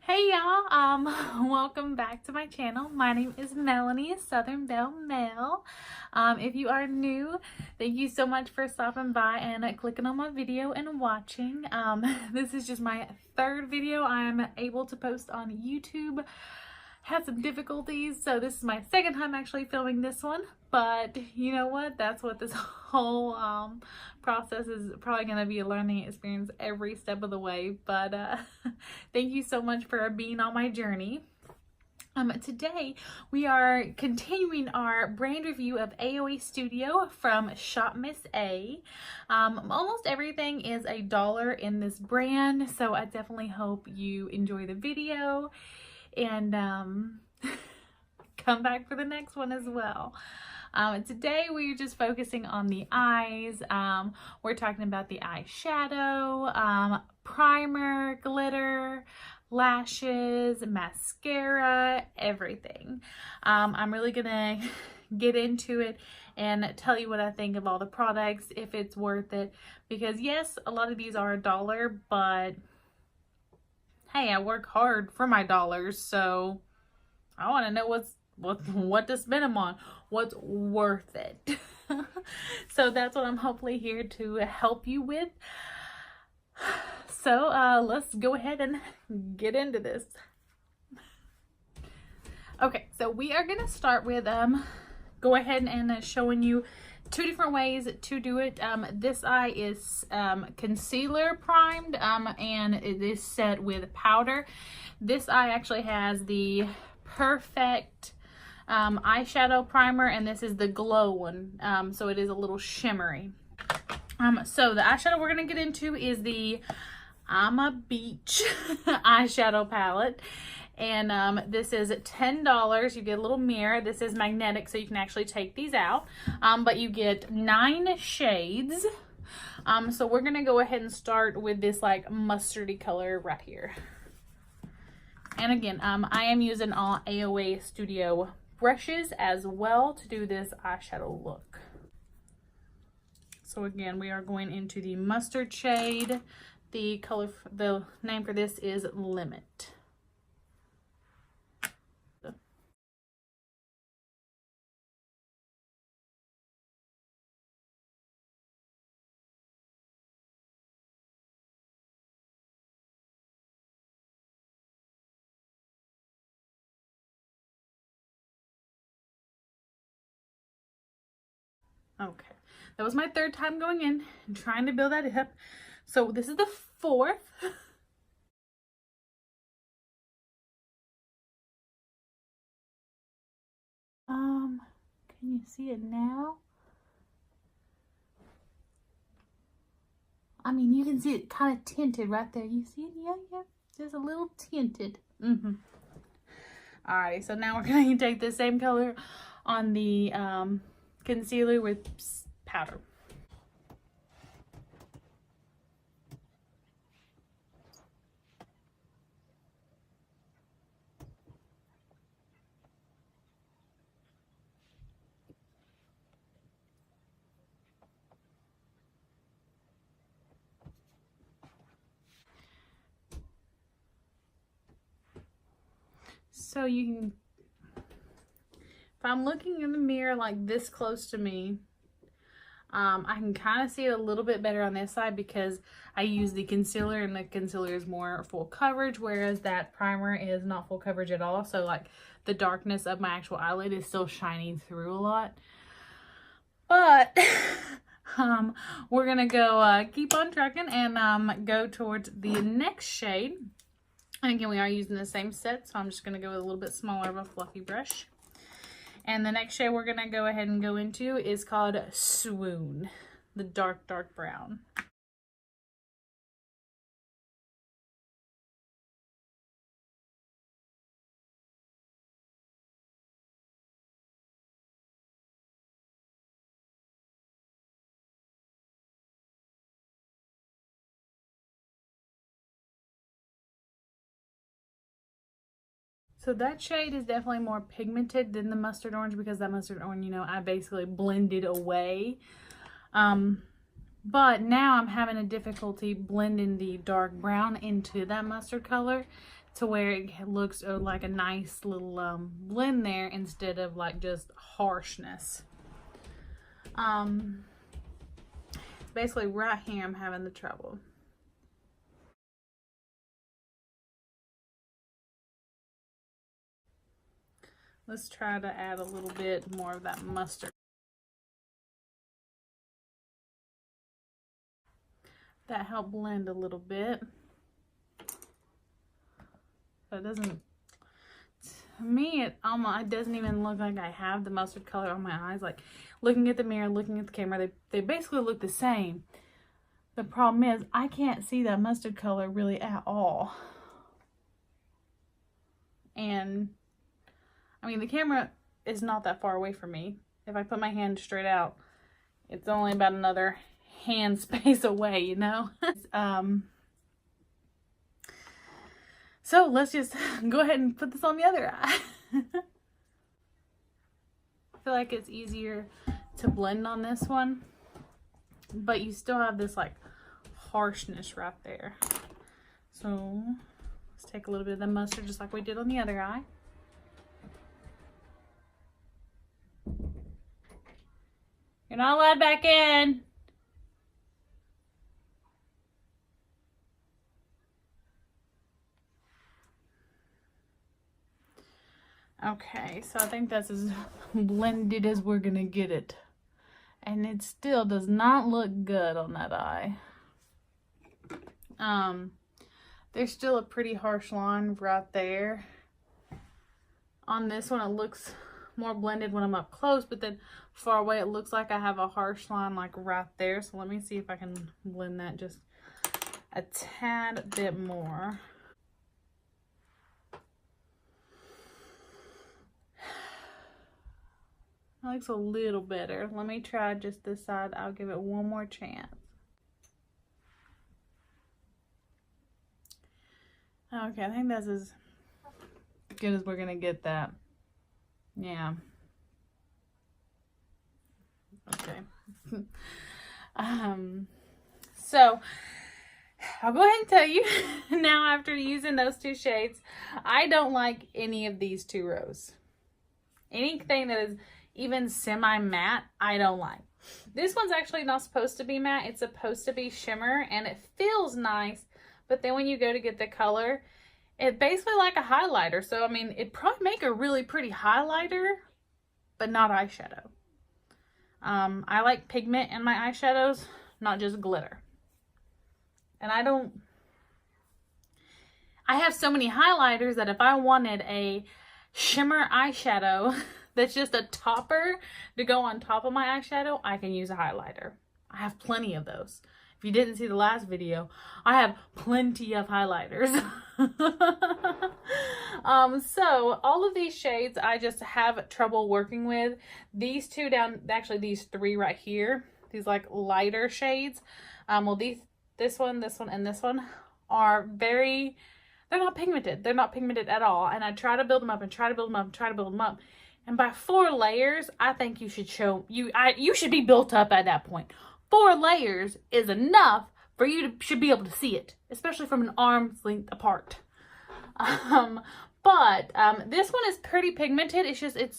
Hey y'all, welcome back to my channel. My name is Melanie, Southern Belle Mel. If you are new, thank you so much for stopping by and clicking on my video and watching. This is just my third video I'm able to post on YouTube. Had some difficulties, so this is my second time actually filming this one, but you know what, that's what this whole process is probably going to be a learning experience every step of the way. But thank you so much for being on my journey. Today we are continuing our brand review of AOA Studio from Shop Miss A. Almost everything is $1 in this brand, so I definitely hope you enjoy the video and come back for the next one as well. Today we're just focusing on the eyes. We're talking about the eyeshadow, primer, glitter, lashes, mascara, everything. I'm really gonna get into it and tell you what I think of all the products, if it's worth it, because yes, a lot of these are $1, but hey, I work hard for my dollars, so I want to know what to spend them on, what's worth it. So that's what I'm hopefully here to help you with. So let's go ahead and get into this. Okay, so we are gonna start with go ahead and showing you two different ways to do it. This eye is concealer primed and it is set with powder. This eye actually has the Perfect eyeshadow primer, and this is the glow one, so it is a little shimmery. So the eyeshadow we're going to get into is the I'm a Beach eyeshadow palette. And this is $10. You get a little mirror. This is magnetic, so you can actually take these out. But you get 9 shades. So we're going to go ahead and start with this like mustardy color right here. And again, I am using all AOA Studio brushes as well to do this eyeshadow look. So again, we are going into the mustard shade. The name for this is Limit. Okay, that was my third time going in and trying to build that up. So this is the fourth. Can you see it now? I mean, you can see it kind of tinted right there. You see it? Yeah. Just a little tinted. Alrighty, so now we're going to take the same color on the concealer with powder. So you can, if I'm looking in the mirror like this close to me, I can kind of see it a little bit better on this side because I use the concealer, and the concealer is more full coverage, whereas that primer is not full coverage at all. So like the darkness of my actual eyelid is still shining through a lot. But we're gonna go keep on trucking and go towards the next shade. And again, we are using the same set, so I'm just going to go with a little bit smaller of a fluffy brush. And the next shade we're going to go ahead and go into is called Swoon, the dark brown. So that shade is definitely more pigmented than the mustard orange, because that mustard orange, you know, I basically blended away. But now I'm having a difficulty blending the dark brown into that mustard color to where it looks like a nice little blend there instead of like just harshness. Basically right here I'm having the trouble. Let's try to add a little bit more of that mustard. That helped blend a little bit. But it doesn't, to me, it doesn't even look like I have the mustard color on my eyes. Like looking at the mirror, looking at the camera, they basically look the same. The problem is I can't see that mustard color really at all. And I mean, the camera is not that far away from me. If I put my hand straight out, it's only about another hand space away, you know? So let's just go ahead and put this on the other eye. I feel like it's easier to blend on this one, but you still have this like harshness right there. So let's take a little bit of the mustard just like we did on the other eye. You're not allowed back in. Okay, so I think that's as blended as we're gonna get it. And it still does not look good on that eye. There's still a pretty harsh line right there. On this one, it looks more blended when I'm up close, but then far away, it looks like I have a harsh line like right there. So let me see if I can blend that just a tad bit more. That looks a little better. Let me try just this side. I'll give it one more chance. Okay, I think that's as good as we're gonna get that. Yeah. Okay. So I'll go ahead and tell you now, after using those two shades, I don't like any of these two rows. Anything that is even semi-matte, I don't like. This one's actually not supposed to be matte. It's supposed to be shimmer, and it feels nice, but then when you go to get the color, it's basically like a highlighter. So, I mean, it'd probably make a really pretty highlighter, but not eyeshadow. I like pigment in my eyeshadows, not just glitter. And I have so many highlighters that if I wanted a shimmer eyeshadow that's just a topper to go on top of my eyeshadow, I can use a highlighter. I have plenty of those. If you didn't see the last video, I have plenty of highlighters. So all of these shades I just have trouble working with. These two down, actually these three right here, these like lighter shades. Well, this one, and this one are they're not pigmented. They're not pigmented at all. And I try to build them up and try to build them up and try to build them up. And by 4 layers, I think you should you should be built up at that point. 4 layers is enough for you to should be able to see it, especially from an arm's length apart. But this one is pretty pigmented. It's just it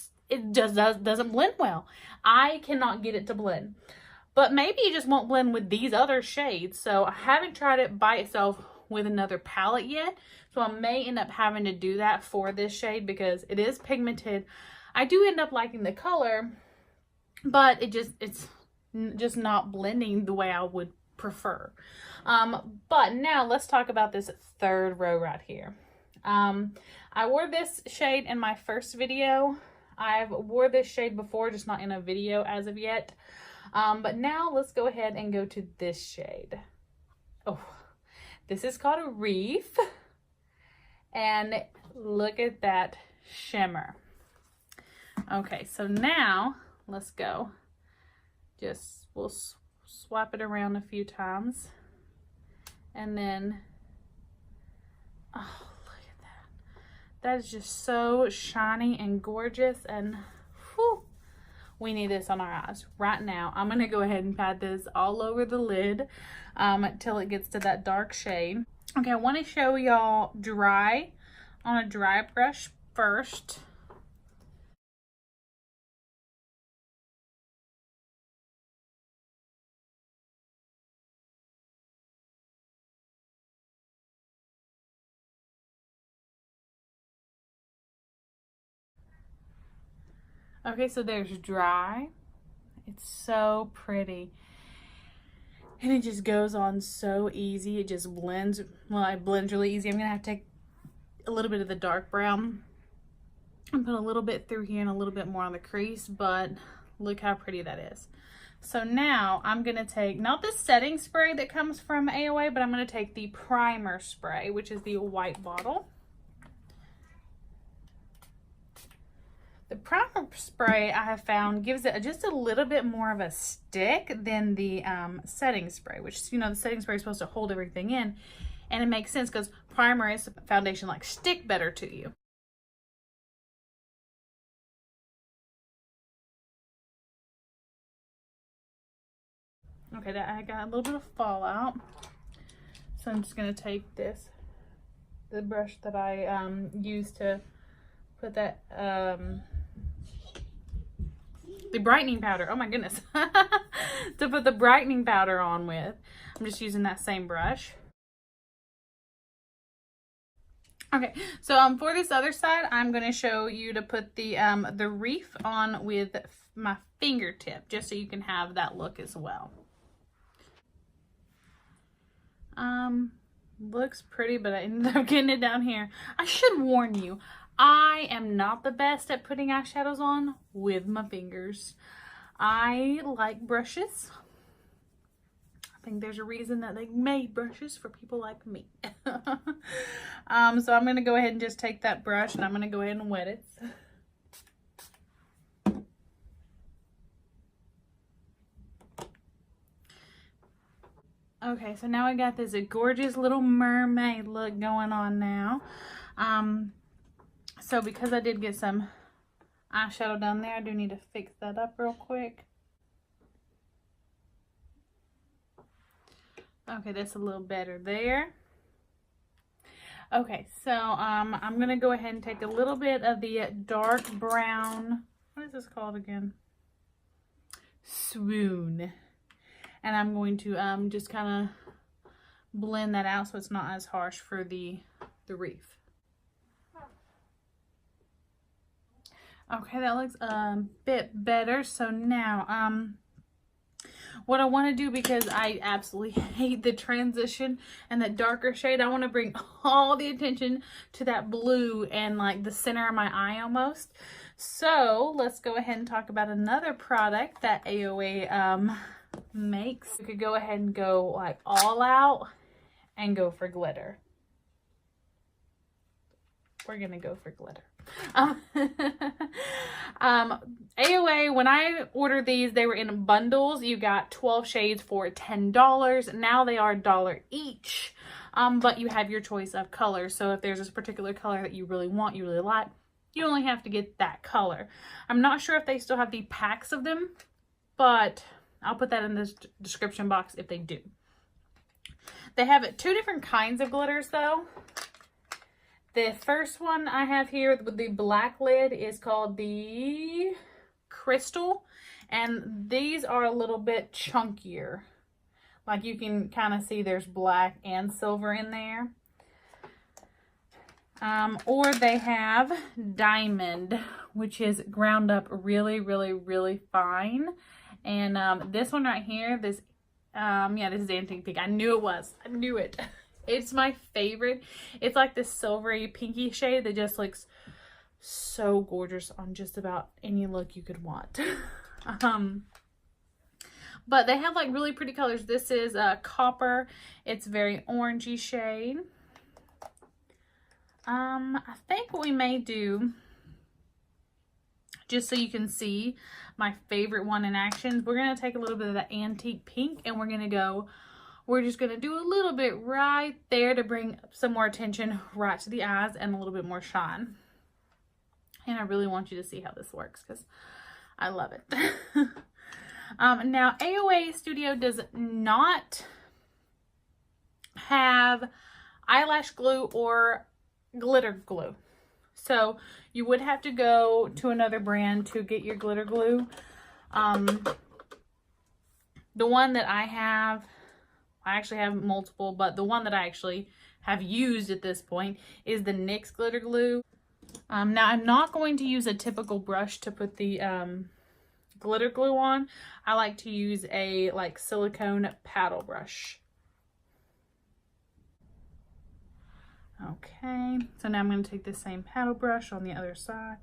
just doesn't blend well. I cannot get it to blend. But maybe it just won't blend with these other shades. So I haven't tried it by itself with another palette yet. So I may end up having to do that for this shade because it is pigmented. I do end up liking the color, but it's just not blending the way I would prefer. But now let's talk about this third row right here. I wore this shade in my first video. I've wore this shade before, just not in a video as of yet. But now let's go ahead and go to this shade. Oh, this is called a Reef. And look at that shimmer. Okay, so now let's go. We'll swap it around a few times. And then, oh, look at that. That is just so shiny and gorgeous. And whew, we need this on our eyes right now. I'm going to go ahead and pat this all over the lid till it gets to that dark shade. Okay, I want to show y'all dry on a dry brush first. Okay, so there's dry. It's so pretty. And it just goes on so easy. It just blends. Well, it blends really easy. I'm going to have to take a little bit of the dark brown and put a little bit through here and a little bit more on the crease. But look how pretty that is. So now I'm going to take, not the setting spray that comes from AOA, but I'm going to take the primer spray, which is the white bottle. The primer spray I have found gives it just a little bit more of a stick than the setting spray, which, you know, the setting spray is supposed to hold everything in. And it makes sense because primer is foundation like stick better to you. Okay, I got a little bit of fallout. So I'm just going to take the brush that I used to put that, the brightening powder, oh my goodness, to put the brightening powder on with. I'm just using that same brush. Okay, so for this other side, I'm going to show you to put the wreath on with my fingertip, just so you can have that look as well. Looks pretty, but I ended up getting it down here. I should warn you, I am not the best at putting eyeshadows on with my fingers. I like brushes. I think there's a reason that they made brushes for people like me. So I'm going to go ahead and just take that brush and I'm going to go ahead and wet it. Okay, so now I got this gorgeous little mermaid look going on now. So because I did get some eyeshadow down there, I do need to fix that up real quick. Okay, that's a little better there. Okay, so I'm going to go ahead and take a little bit of the dark brown, what is this called again? Swoon. And I'm going to just kind of blend that out so it's not as harsh for the wreath. Okay, that looks a bit better. So now, what I want to do, because I absolutely hate the transition and that darker shade, I want to bring all the attention to that blue and like the center of my eye almost. So let's go ahead and talk about another product that AOA makes. You could go ahead and go like all out and go for glitter. We're gonna go for glitter. AOA, when I ordered these, they were in bundles. You got 12 shades for $10. Now they are $1 each, but you have your choice of colors. So if there's this particular color that you really want, you really like, you only have to get that color. I'm not sure if they still have the packs of them, but I'll put that in the description box if they do. They have 2 different kinds of glitters though. The first one I have here with the black lid is called the Crystal, and these are a little bit chunkier. Like you can kind of see there's black and silver in there. Or they have Diamond, which is ground up really, really, really fine. And this one right here, this is Antique Pink. I knew it was. I knew it. It's my favorite. It's like this silvery pinky shade that just looks so gorgeous on just about any look you could want. But they have like really pretty colors. This is copper. It's very orangey shade. I think what we may do, just so you can see my favorite one in action, we're going to take a little bit of that Antique Pink and we're just going to do a little bit right there to bring some more attention right to the eyes and a little bit more shine. And I really want you to see how this works because I love it. Now, AOA Studio does not have eyelash glue or glitter glue. So you would have to go to another brand to get your glitter glue. The one that I have, I actually have multiple, but the one that I actually have used at this point is the NYX glitter glue. Now I'm not going to use a typical brush to put the glitter glue on. I like to use a like silicone paddle brush. Okay, so now I'm going to take the same paddle brush on the other side,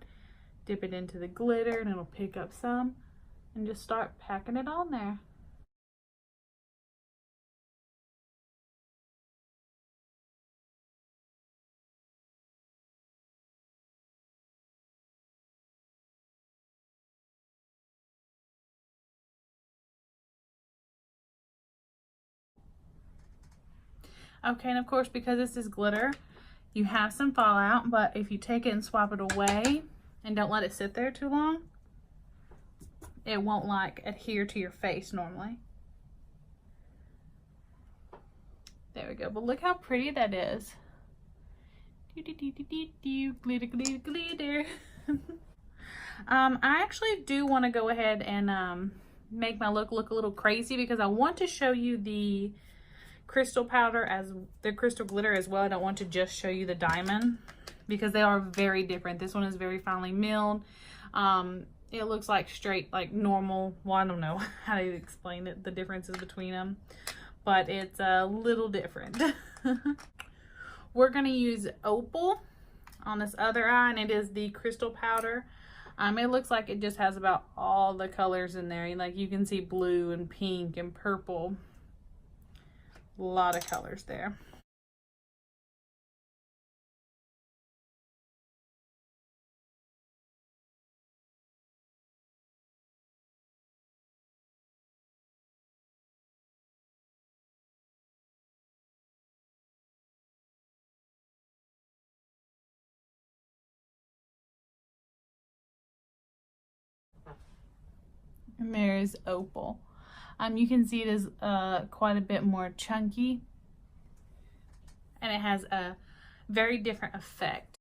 dip it into the glitter, and it'll pick up some, and just start packing it on there. Okay, and of course, because this is glitter, you have some fallout, but if you take it and swap it away and don't let it sit there too long, it won't like adhere to your face normally. There we go. But look how pretty that is. Glitter, glitter, glitter. I actually do want to go ahead and make my look a little crazy, because I want to show you the crystal powder as the crystal glitter as well. I don't want to just show you the diamond, because they are very different. This one is very finely milled. It looks like straight, like normal. Well, I don't know how to explain it, the differences between them, but it's a little different. We're going to use Opal on this other eye, and it is the crystal powder. It looks like it just has about all the colors in there. Like you can see blue and pink and purple. A lot of colors there. And there's Opal. You can see it is quite a bit more chunky, and it has a very different effect.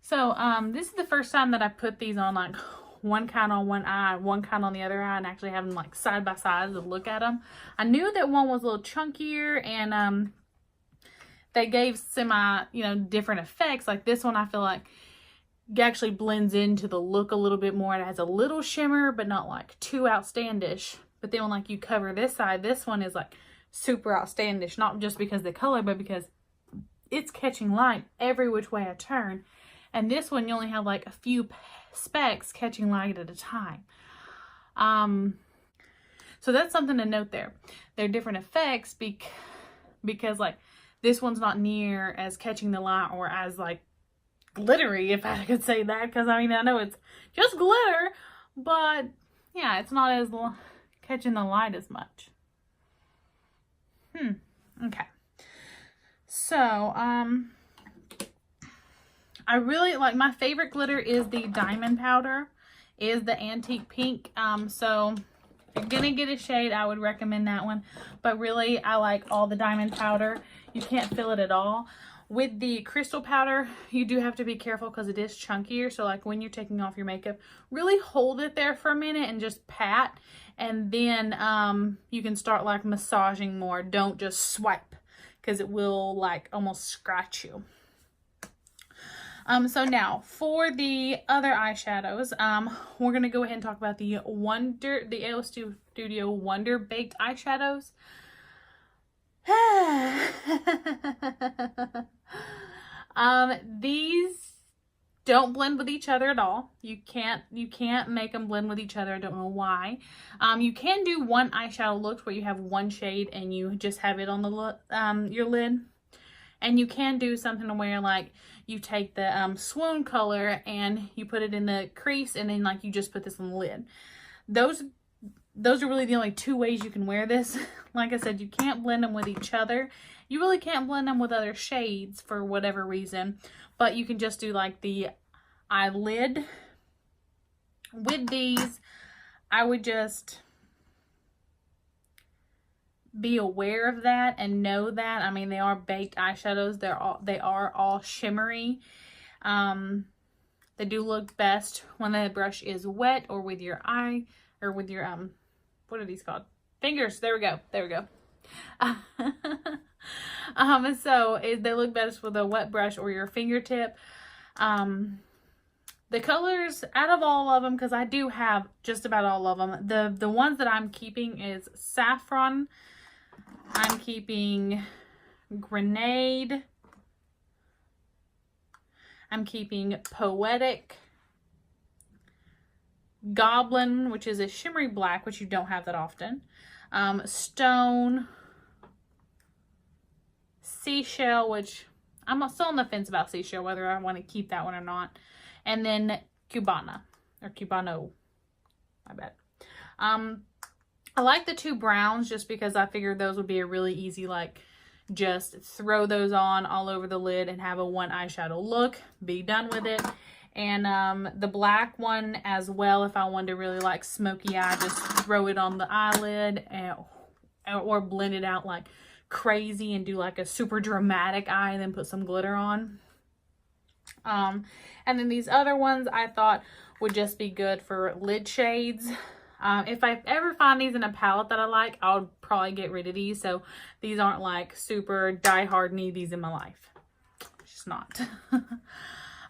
So this is the first time that I put these on, like one kind on one eye, one kind on the other eye, and actually have them like side by side to look at them. I knew that one was a little chunkier, and they gave semi, different effects. Like this one, I feel like actually blends into the look a little bit more. It has a little shimmer, but not like too outlandish. But then when like you cover this side, this one is like super outlandish, not just because of the color, but because it's catching light every which way I turn. And this one, you only have like a few specks catching light at a time. So that's something to note there. They're different effects because like this one's not near as catching the light or as like glittery, if I could say that, because I mean, I know it's just glitter, but yeah, it's not as catching the light as much. Okay. So, I really like, my favorite glitter is the diamond powder, is the antique pink. So if you're gonna get a shade, I would recommend that one. But really, I like all the diamond powder. You can't feel it at all. With the crystal powder, you do have to be careful because it is chunkier. So like when you're taking off your makeup, really hold it there for a minute and just pat. And then you can start like massaging more. Don't just swipe, because it will like almost scratch you. So now for the other eyeshadows, we're going to go ahead and talk about the AOA Studio Wonder Baked eyeshadows. These don't blend with each other at all. You can't make them blend with each other. I don't know why. You can do one eyeshadow look where you have one shade and you just have it on the your lid. And you can do something where like you take the swoon color and you put it in the crease, and then like you just put this on the lid. Those are really the only two ways you can wear this. Like I said, you can't blend them with each other. You really can't blend them with other shades for whatever reason. But you can just do like the eyelid. With these, I would just be aware of that and know that. I mean, they are baked eyeshadows. They are all shimmery. They do look best when the brush is wet or with your eye, or with your, what are these called? Fingers. There we go. There we go. So they look best with a wet brush or your fingertip. The colors, out of all of them, because I do have just about all of them, the ones that I'm keeping is Saffron. I'm keeping Grenade. I'm keeping Poetic. Goblin, which is a shimmery black, which you don't have that often. Stone. Seashell, which I'm still on the fence about Seashell, whether I want to keep that one or not. And then Cubana, or Cubano, my bad. I like the two browns just because I figured those would be a really easy, like, just throw those on all over the lid and have a one eyeshadow look, be done with it. And the black one as well, if I wanted to really like smoky eye, just throw it on the eyelid or blend it out like crazy and do like a super dramatic eye and then put some glitter on. And then these other ones I thought would just be good for lid shades. If I ever find these in a palette that I like, I'll probably get rid of these. So these aren't like super die-hard need these in my life. It's just not.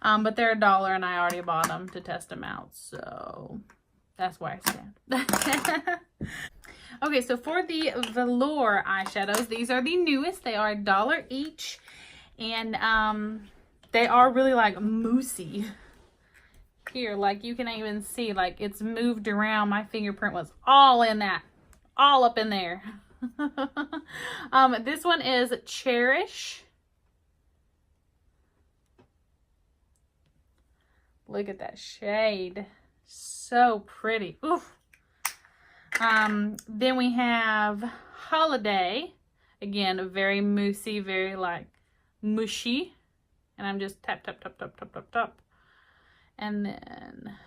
But they're $1 and I already bought them to test them out. So that's where I stand. Okay, so for the velour eyeshadows, these are the newest. They are $1 each. And they are really like moussey. Here, like you can even see, like it's moved around. My fingerprint was all in that. All up in there. This one is Cherish. Look at that shade. So pretty. Oof. Then we have Holiday. Again, very moussey, very like mushy. And I'm just tap, tap, tap, tap, tap, tap, tap. And then,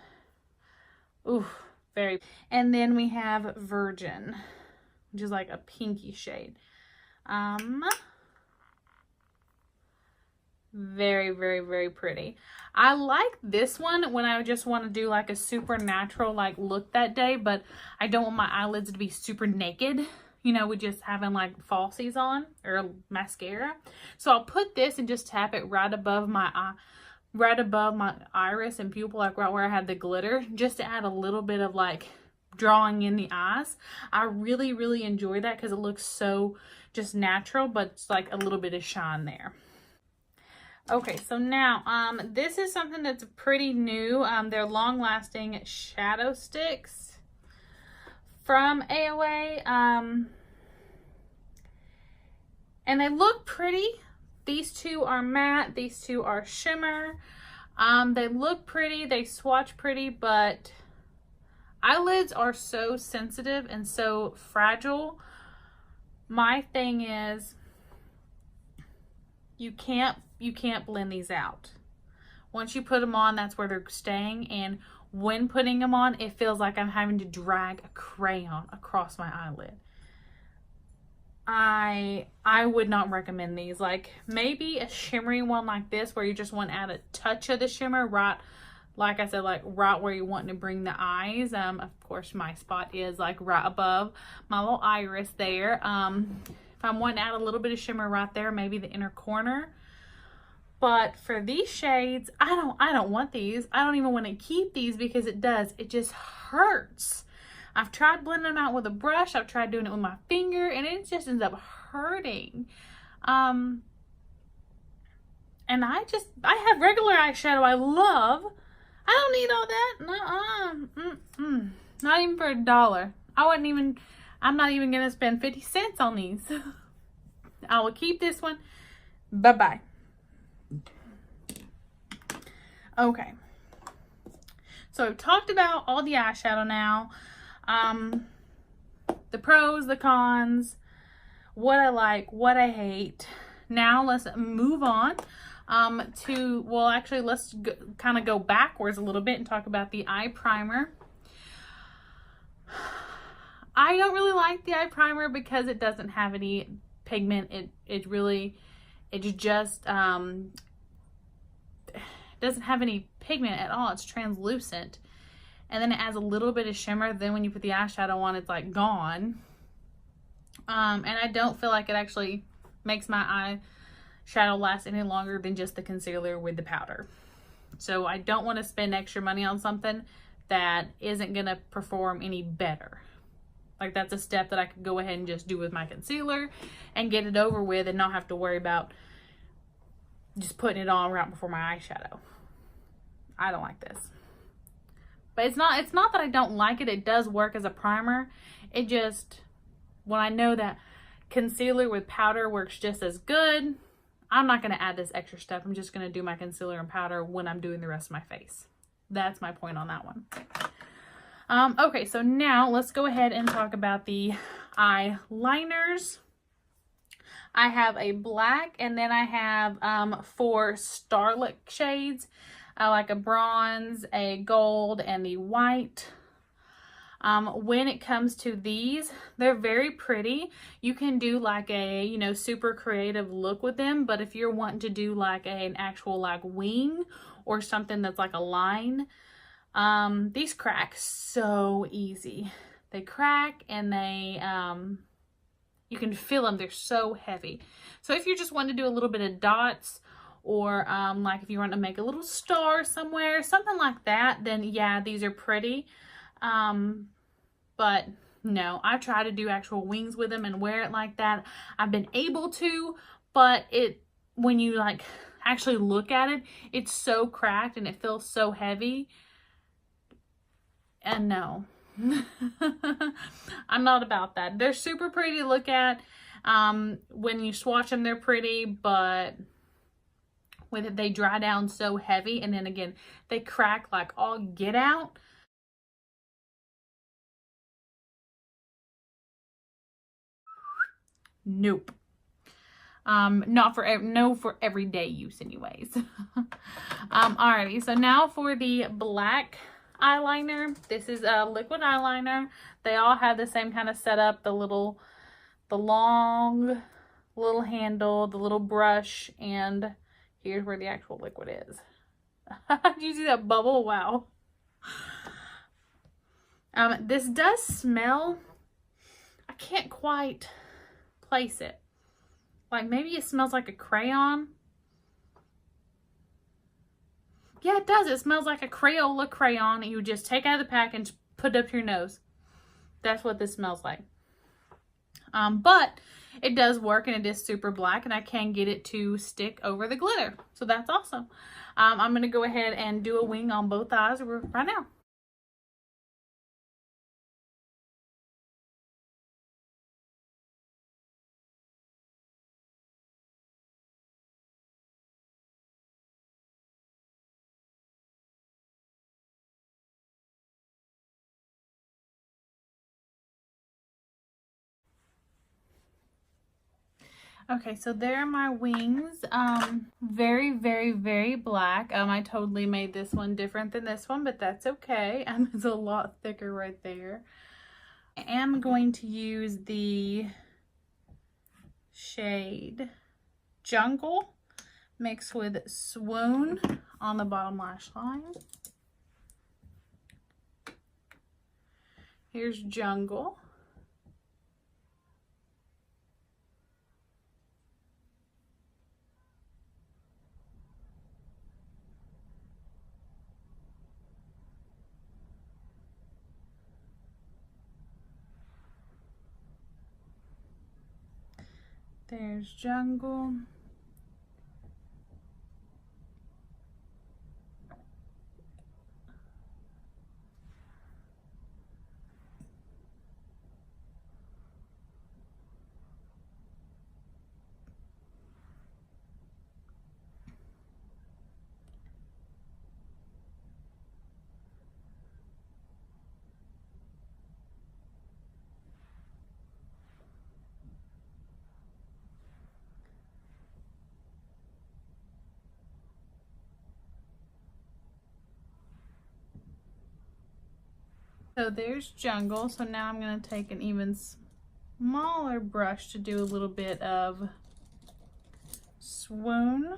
ooh, very. And then we have Virgin, which is like a pinky shade. Very, very, very pretty. I like this one when I just want to do like a super natural like look that day, but I don't want my eyelids to be super naked, you know, with just having like falsies on or mascara. So I'll put this and just tap it right above my eye, right above my iris and pupil, like right where I had the glitter, just to add a little bit of like drawing in the eyes. I really, really enjoy that because it looks so just natural, but it's like a little bit of shine there. Okay, so now this is something that's pretty new. They're long-lasting shadow sticks from AOA, and they look pretty. These two are matte, these two are shimmer. They look pretty, they swatch pretty, but eyelids are so sensitive and so fragile. My thing is, you can't blend these out. Once you put them on, that's where they're staying, and when putting them on, it feels like I'm having to drag a crayon across my eyelid. I would not recommend these. Like maybe a shimmery one like this where you just want to add a touch of the shimmer right, like I said, like right where you want to bring the eyes. Of course my spot is like right above my little iris there. If I'm wanting to add a little bit of shimmer right there, maybe the inner corner. But for these shades, I don't want these. I don't even want to keep these because it just hurts. I've tried blending them out with a brush. I've tried doing it with my finger, and it just ends up hurting. And I have regular eyeshadow I love. I don't need all that. Not even for $1. I'm not even going to spend 50 cents on these. I will keep this one. Bye-bye. Okay. So I've talked about all the eyeshadow now. The pros, the cons, what I like, what I hate. Now let's move on well, actually let's kind of go backwards a little bit and talk about the eye primer. I don't really like the eye primer because it doesn't have any pigment. It just doesn't have any pigment at all. It's translucent. And then it adds a little bit of shimmer. Then when you put the eyeshadow on, it's like gone. And I don't feel like it actually makes my eyeshadow last any longer than just the concealer with the powder. So I don't want to spend extra money on something that isn't going to perform any better. Like, that's a step that I could go ahead and just do with my concealer and get it over with and not have to worry about just putting it on right before my eyeshadow. I don't like this. But it's not that I don't like it. It does work as a primer. It just, when I know that concealer with powder works just as good, I'm not going to add this extra step. I'm just going to do my concealer and powder when I'm doing the rest of my face. That's my point on that one. Okay, so now let's go ahead and talk about the eyeliners. I have a black, and then I have 4 starlit shades. I like a bronze, a gold, and the white. When it comes to these, they're very pretty. You can do like a, you know, super creative look with them, but if you're wanting to do like an actual like wing or something that's like a line, these crack so easy. They crack, and they, you can feel them. They're so heavy. So if you're just wanting to do a little bit of dots, or like if you want to make a little star somewhere, something like that, then yeah, these are pretty. But no, I try to do actual wings with them and wear it like that. I've been able to, but when you like actually look at it, it's so cracked and it feels so heavy. And no, I'm not about that. They're super pretty to look at. When you swatch them, they're pretty, but with it, they dry down so heavy, and then again, they crack like all get out. Nope. Not for for everyday use anyways. Alrighty, so now for the black eyeliner. This is a liquid eyeliner. They all have the same kind of setup, the long little handle, the little brush, and here's where the actual liquid is. Did you see that bubble? Wow. This does smell, I can't quite place it. Like, maybe it smells like a crayon. Yeah, it does. It smells like a Crayola crayon that you just take out of the pack and put up your nose. That's what this smells like. But it does work, and it is super black, and I can get it to stick over the glitter. So that's awesome. I'm going to go ahead and do a wing on both eyes right now. Okay, so there are my wings. Very, very, very black. I totally made this one different than this one, but that's okay. It's a lot thicker right there. I am going to use the shade Jungle mixed with Swoon on the bottom lash line. Here's Jungle. There's Jungle. So there's Jungle. So now I'm going to take an even smaller brush to do a little bit of Swoon.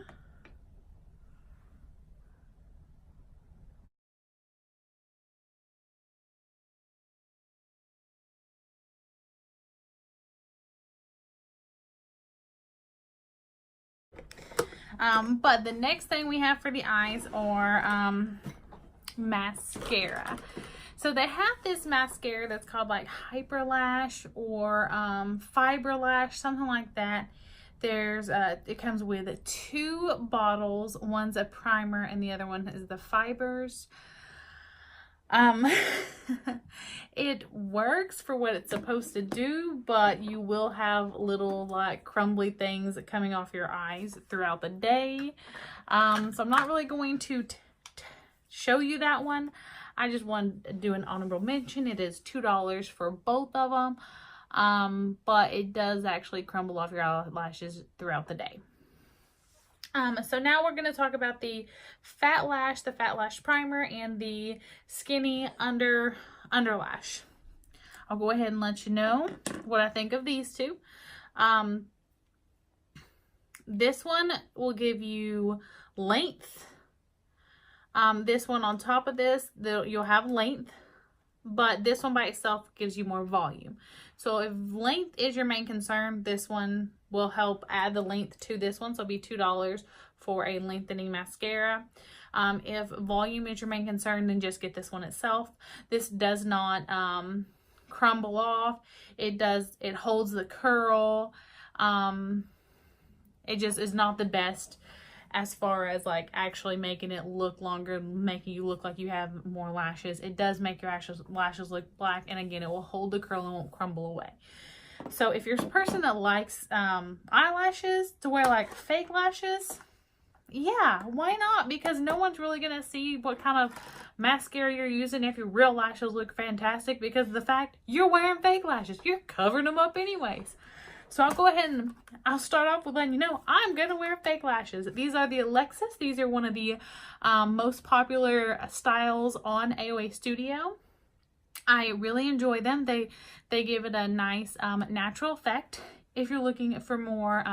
But the next thing we have for the eyes are mascara. So they have this mascara that's called like Hyper Lash or Fiber Lash, something like that. There's it comes with 2 bottles. One's a primer and the other one is the fibers. It works for what it's supposed to do, but you will have little like crumbly things coming off your eyes throughout the day. So I'm not really going to show you that one. I just want to do an honorable mention. It is $2 for both of them. But it does actually crumble off your eyelashes throughout the day. So now we're going to talk about the Fat Lash Primer, and the Skinny Underlash. I'll go ahead and let you know what I think of these two. This one will give you length. This one on top of this, you'll have length, but this one by itself gives you more volume. So if length is your main concern, this one will help add the length to this one. So it'll be $2 for a lengthening mascara. If volume is your main concern, then just get this one itself. This does not crumble off. It holds the curl. It just is not the best as far as like actually making it look longer, making you look like you have more lashes. It does make your lashes look black, and again, it will hold the curl and won't crumble away. So if you're a person that likes eyelashes to wear like fake lashes, yeah, why not? Because no one's really gonna see what kind of mascara you're using if your real lashes look fantastic, because of the fact you're wearing fake lashes. You're covering them up anyways. So I'll go ahead and I'll start off with letting you know I'm going to wear fake lashes. These are the Alexis. These are one of the most popular styles on AOA Studio. I really enjoy them. They give it a nice natural effect. If you're looking for more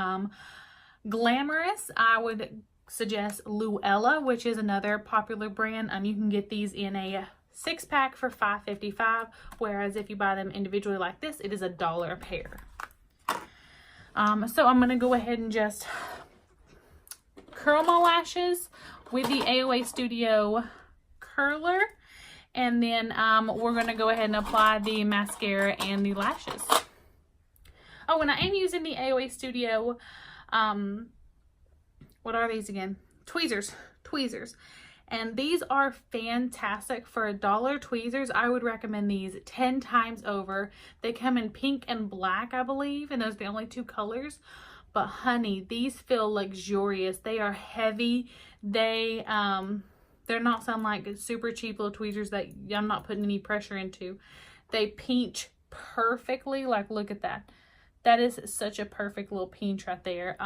glamorous, I would suggest Luella, which is another popular brand. You can get these in a 6-pack for $5.55, whereas if you buy them individually like this, it is $1 a pair. So I'm going to go ahead and just curl my lashes with the AOA Studio curler. And then we're going to go ahead and apply the mascara and the lashes. Oh, and I am using the AOA Studio, what are these again? Tweezers. And these are fantastic. For $1 tweezers, I would recommend these 10 times over. They come in pink and black, I believe, and those are the only 2 colors. But honey, these feel luxurious. They are heavy. They're not some like super cheap little tweezers that I'm not putting any pressure into. They pinch perfectly. Like, look at that. That is such a perfect little pinch right there.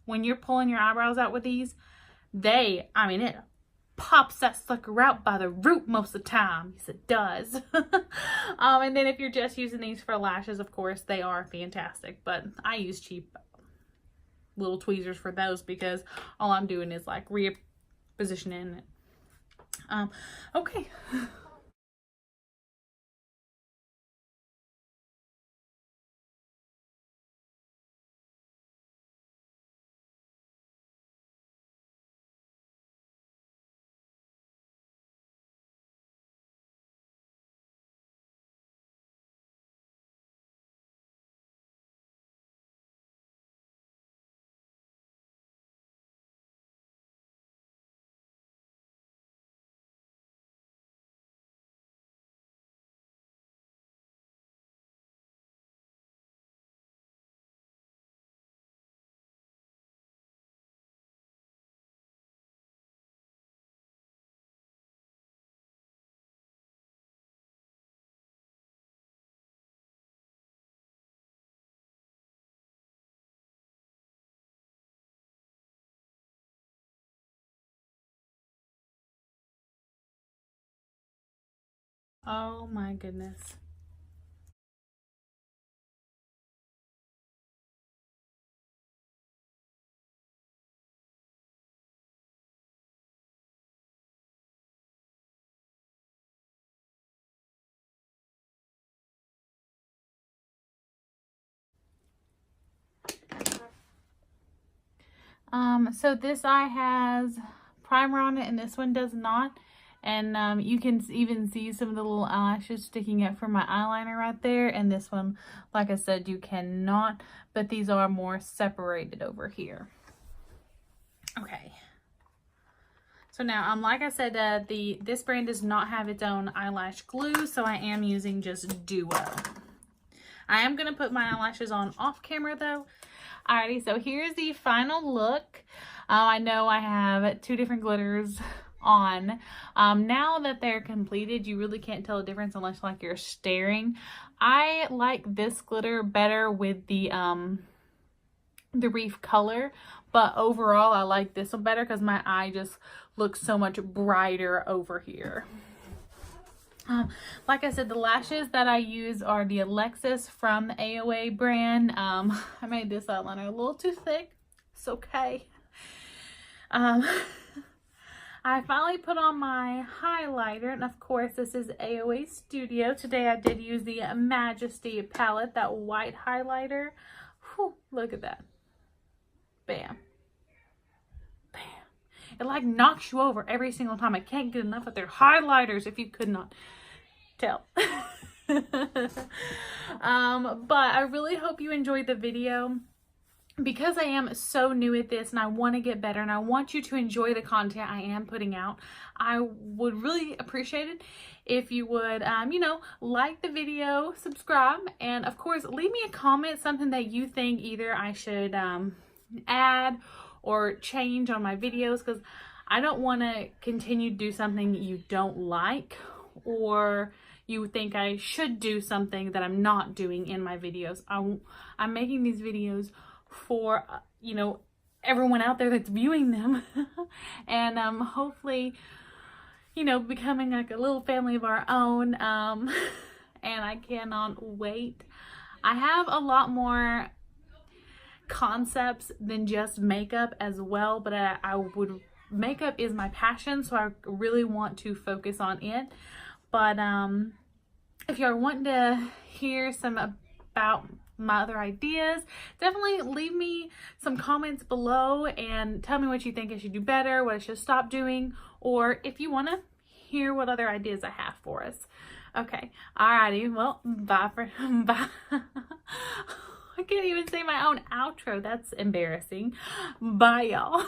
When you're pulling your eyebrows out with these, it pops that sucker out by the root most of the time. Yes, it does. And then if you're just using these for lashes, of course, they are fantastic. But I use cheap little tweezers for those because all I'm doing is like repositioning it. Okay. Oh my goodness. So this eye has primer on it and this one does not. And you can even see some of the little eyelashes sticking up from my eyeliner right there. And this one, like I said, you cannot, but these are more separated over here. Okay. So now, like I said, this brand does not have its own eyelash glue, so I am using just Duo. I am going to put my eyelashes on off camera though. Alrighty, so here's the final look. I know I have 2 different glitters on. Now that they're completed, you really can't tell a difference unless like you're staring. I like this glitter better with the reef color, but overall I like this one better because my eye just looks so much brighter over here. Like I said, the lashes that I use are the Alexis from the AOA brand. I made this eyeliner a little too thick. It's okay. I finally put on my highlighter, and of course this is AOA Studio. Today I did use the Majesty palette, that white highlighter. Whew, look at that. Bam. Bam. It like knocks you over every single time. I can't get enough of their highlighters, if you could not tell. But I really hope you enjoyed the video. Because I am so new at this and I want to get better and I want you to enjoy the content I am putting out, I would really appreciate it if you would, you know, like the video, subscribe, and of course, leave me a comment, something that you think either I should add or change on my videos, because I don't want to continue to do something you don't like, or you think I should do something that I'm not doing in my videos. I'm making these videos for, you know, everyone out there that's viewing them and hopefully, you know, becoming like a little family of our own. And I cannot wait. I have a lot more concepts than just makeup as well, but makeup is my passion, so I really want to focus on it. But if you're wanting to hear some about my other ideas, definitely leave me some comments below and tell me what you think I should do better, what I should stop doing, or if you want to hear what other ideas I have for us. Okay, alrighty, well, bye. I can't even say my own outro. That's embarrassing. Bye, y'all.